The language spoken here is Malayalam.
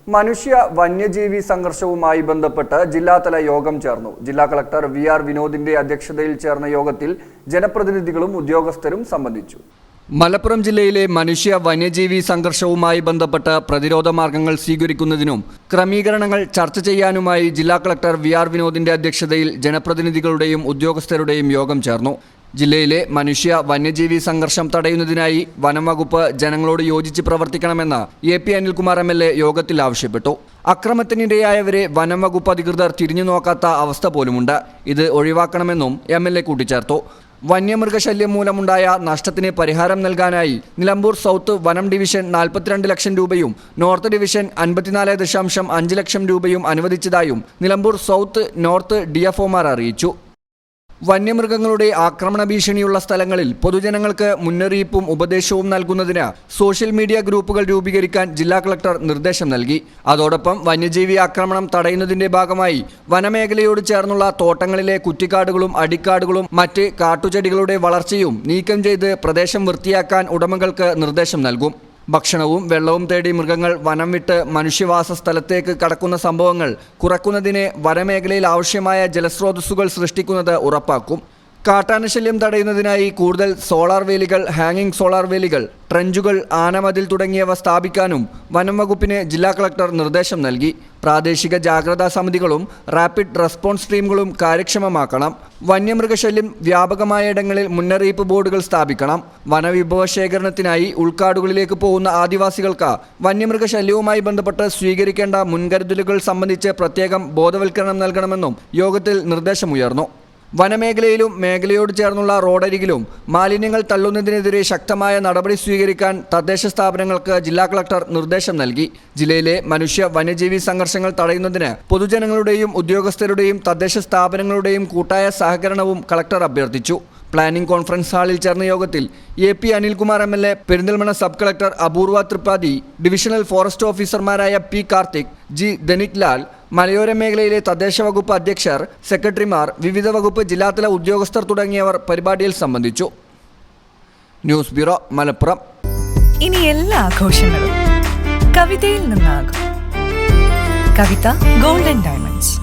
മനുഷ്യ വന്യജീവി സംഘർഷവുമായി ബന്ധപ്പെട്ട് ജില്ലാതല യോഗം ചേർന്നു. ജില്ലാ കളക്ടർ വി.ആർ. വിനോദിന്റെ അധ്യക്ഷതയിൽ ചേർന്ന യോഗത്തിൽ ജനപ്രതിനിധികളും ഉദ്യോഗസ്ഥരും സംബന്ധിച്ചു. മലപ്പുറം ജില്ലയിലെ മനുഷ്യ വന്യജീവി സംഘർഷവുമായി ബന്ധപ്പെട്ട് പ്രതിരോധ മാർഗങ്ങൾ സ്വീകരിക്കുന്നതിനും ക്രമീകരണങ്ങൾ ചർച്ച ചെയ്യാനുമായി ജില്ലാ കളക്ടർ വി.ആർ. വിനോദിന്റെ അധ്യക്ഷതയിൽ ജനപ്രതിനിധികളുടെയും ഉദ്യോഗസ്ഥരുടെയും യോഗം ചേർന്നു. ജില്ലയിലെ മനുഷ്യ വന്യജീവി സംഘർഷം തടയുന്നതിനായി വനം വകുപ്പ് ജനങ്ങളോട് യോജിച്ച് പ്രവർത്തിക്കണമെന്ന് എ.പി. അനിൽകുമാർ എം.എൽ.എ. യോഗത്തിൽ ആവശ്യപ്പെട്ടു. അക്രമത്തിനിരയായവരെ വനം വകുപ്പ് അധികൃതർ തിരിഞ്ഞു നോക്കാത്ത അവസ്ഥ പോലുമുണ്ട്. ഇത് ഒഴിവാക്കണമെന്നും എം.എൽ.എ. കൂട്ടിച്ചേർത്തു. വന്യമൃഗശല്യം മൂലമുണ്ടായ നഷ്ടത്തിന് പരിഹാരം നൽകാനായി നിലമ്പൂർ സൗത്ത് വനം ഡിവിഷൻ 42 ലക്ഷം രൂപയും നോർത്ത് ഡിവിഷൻ 54.5 ലക്ഷം രൂപയും അനുവദിച്ചതായും നിലമ്പൂർ സൗത്ത് നോർത്ത് DFOമാർ അറിയിച്ചു. വന്യമൃഗങ്ങളുടെ ആക്രമണ ഭീഷണിയുള്ള സ്ഥലങ്ങളിൽ പൊതുജനങ്ങൾക്ക് മുന്നറിയിപ്പും ഉപദേശവും നൽകുന്നതിന് സോഷ്യൽ മീഡിയ ഗ്രൂപ്പുകൾ രൂപീകരിക്കാൻ ജില്ലാ കളക്ടർ നിർദ്ദേശം നൽകി. അതോടൊപ്പം വന്യജീവി ആക്രമണം തടയുന്നതിന്റെ ഭാഗമായി വനമേഖലയോട് ചേർന്നുള്ള തോട്ടങ്ങളിലെ കുറ്റിക്കാടുകളും അടിക്കാടുകളും മറ്റ് കാട്ടുചെടികളുടെ വളർച്ചയും നീക്കം ചെയ്ത് പ്രദേശം വൃത്തിയാക്കാൻ ഉടമകൾക്ക് നിർദ്ദേശം നൽകും. ഭക്ഷണവും വെള്ളവും തേടി മൃഗങ്ങൾ വനം വിട്ട് മനുഷ്യവാസ സ്ഥലത്തേക്ക് കടക്കുന്ന സംഭവങ്ങൾ കുറയ്ക്കുന്നതിന് വനമേഖലയിൽ ആവശ്യമായ ജലസ്രോതസ്സുകൾ സൃഷ്ടിക്കുന്നത് ഉറപ്പാക്കും. കാട്ടാനശല്യം തടയുന്നതിനായി കൂടുതൽ സോളാർ വേലികൾ, ഹാങ്ങിങ് സോളാർ വേലികൾ, ട്രഞ്ചുകൾ, ആനമതിൽ തുടങ്ങിയവ സ്ഥാപിക്കാനും വനം വകുപ്പിന് ജില്ലാ കളക്ടർ നിർദ്ദേശം നൽകി. പ്രാദേശിക ജാഗ്രതാ സമിതികളും റാപ്പിഡ് റെസ്പോൺസ് ടീമുകളും കാര്യക്ഷമമാക്കണം. വന്യമൃഗശല്യം വ്യാപകമായ ഇടങ്ങളിൽ മുന്നറിയിപ്പ് ബോർഡുകൾ സ്ഥാപിക്കണം. വനവിഭവശേഖരണത്തിനായി ഉൾക്കാടുകളിലേക്ക് പോകുന്ന ആദിവാസികൾക്ക് വന്യമൃഗശല്യവുമായി ബന്ധപ്പെട്ട് സ്വീകരിക്കേണ്ട മുൻകരുതലുകൾ സംബന്ധിച്ച് പ്രത്യേകം ബോധവൽക്കരണം നൽകണമെന്നും യോഗത്തിൽ നിർദ്ദേശമുയർന്നു. വനമേഖലയിലും മേഖലയോട് ചേർന്നുള്ള റോഡരികിലും മാലിന്യങ്ങൾ തള്ളുന്നതിനെതിരെ ശക്തമായ നടപടി സ്വീകരിക്കാൻ തദ്ദേശ സ്ഥാപനങ്ങൾക്ക് ജില്ലാ കളക്ടർ നിർദ്ദേശം നൽകി. ജില്ലയിലെ മനുഷ്യ വന്യജീവി സംഘർഷങ്ങൾ തടയുന്നതിന് പൊതുജനങ്ങളുടെയും ഉദ്യോഗസ്ഥരുടെയും തദ്ദേശ സ്ഥാപനങ്ങളുടെയും കൂട്ടായ സഹകരണവും കളക്ടർ അഭ്യർത്ഥിച്ചു. പ്ലാനിംഗ് കോൺഫറൻസ് ഹാളിൽ ചേർന്ന യോഗത്തിൽ A P. Anilkumar MLA., Perinthalmanna sub collector Apoorva Tripathi, divisional forest ഓഫീസർമാരായ പി. കാർത്തിക്, ജി. ധനിക് ലാൽ, മലയോര മേഖലയിലെ തദ്ദേശ വകുപ്പ് അധ്യക്ഷർ, സെക്രട്ടറിമാർ, വിവിധ വകുപ്പ് ജില്ലാതല ഉദ്യോഗസ്ഥർ തുടങ്ങിയവർ പരിപാടിയിൽ സംബന്ധിച്ചു. News bureau, Malappuram. ഇനി എല്ലാ ആഘോഷങ്ങളും കവിതയിൽ നിന്നാകും. കവിത ഗോൾഡൻ ഡയമണ്ട്സ്.